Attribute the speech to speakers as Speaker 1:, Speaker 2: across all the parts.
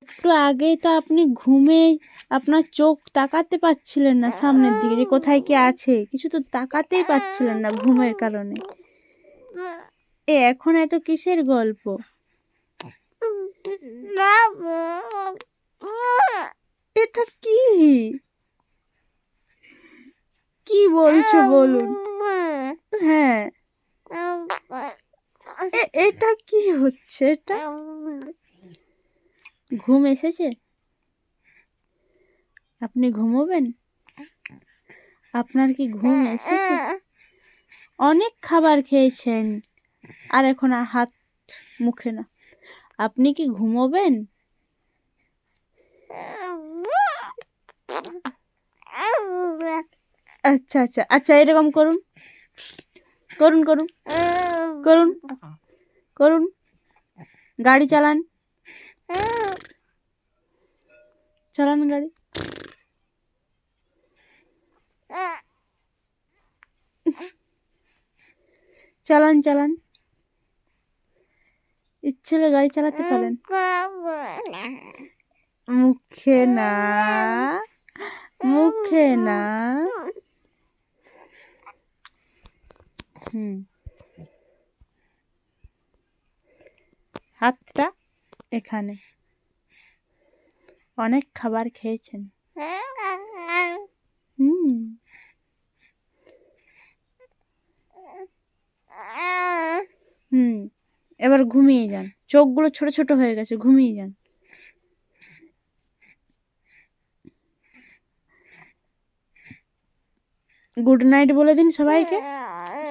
Speaker 1: একটু আগেই তো আপনি ঘুমে আপনার চোখ তাকাতে পাচ্ছিলেন না সামনের দিকে, যে কোথায় কি আছে কিছু তো তাকাতেই পাচ্ছিলেন না ঘুমের কারণে। এখন এত কিসের গল্প? এটা কি কি বলছো বলুন? হ্যাঁ, এটা কি হচ্ছে? এটা ঘুম এসেছে? আপনি ঘুমোবেন? আপনার কি ঘুম এসেছে? অনেক খাবার খেয়েছেন আর এখন হাত মুখে না, আপনি কি ঘুমোবেন? আচ্ছা আচ্ছা আচ্ছা, এরকম করুন করুন করুন করুন করুন, গাড়ি চালান চালান গাড়ি। চালান চালান, ইচ্ছে হলে গাড়ি চালাতে পারেন। মুখে না, মুখে না। হাতটা এখানে। অনেক খাবার খেয়েছেন। এবার ঘুমিয়ে যান, চোখগুলো ছোট ছোট হয়ে গেছে, ঘুমিয়ে যান। গুড নাইট বলে দিন সবাইকে,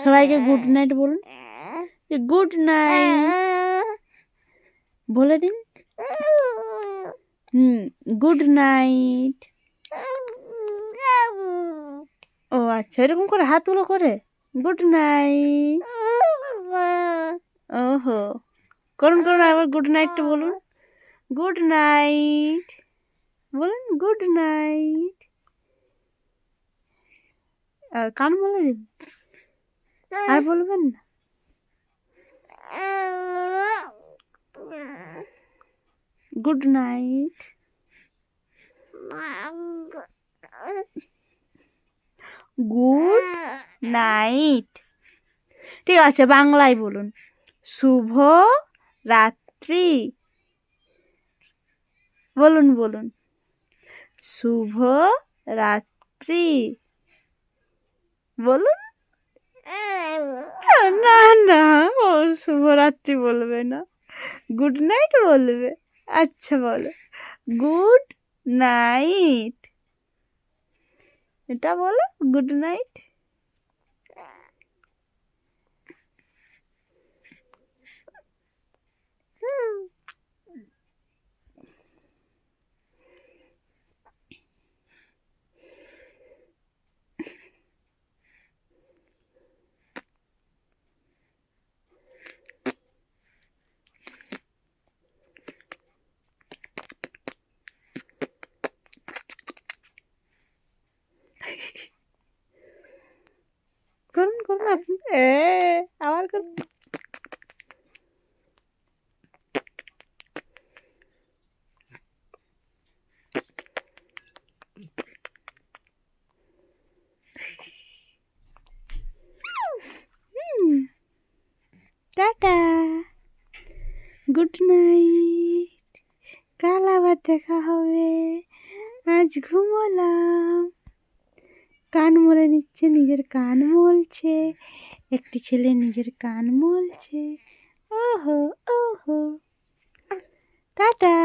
Speaker 1: সবাইকে গুড নাইট বলুন, গুড নাইট বলে দিন। Good night. ও আচ্ছা, এরকম করে হাতগুলো করে গুড নাইট। ওহো, করুন করুন, আবার গুড নাইটটা বলুন, গুড নাইট বলুন, গুড নাইট। কান বলে দিন, আর বলবেন না? Good night. Good night. ঠিক আছে, বাংলায় বলুন, শুভ রাত্রি বলুন, বলুন শুভ রাত্রি বলুন। না না, ও শুভরাত্রি বলবে না, গুড নাইট বলবে। আচ্ছা বলো, গুড নাইট, এটা বলো, গুড নাইট। করুন করুন আপনি, আবার করুন। টাটা, গুড নাইট, কাল আবার দেখা হবে। আজ ঘুমোলাম। কান মলে নিচ্ছে, নিজের কান মলছে, একটি ছেলে নিজের কান মলছে। ওহো ওহো, টাটা।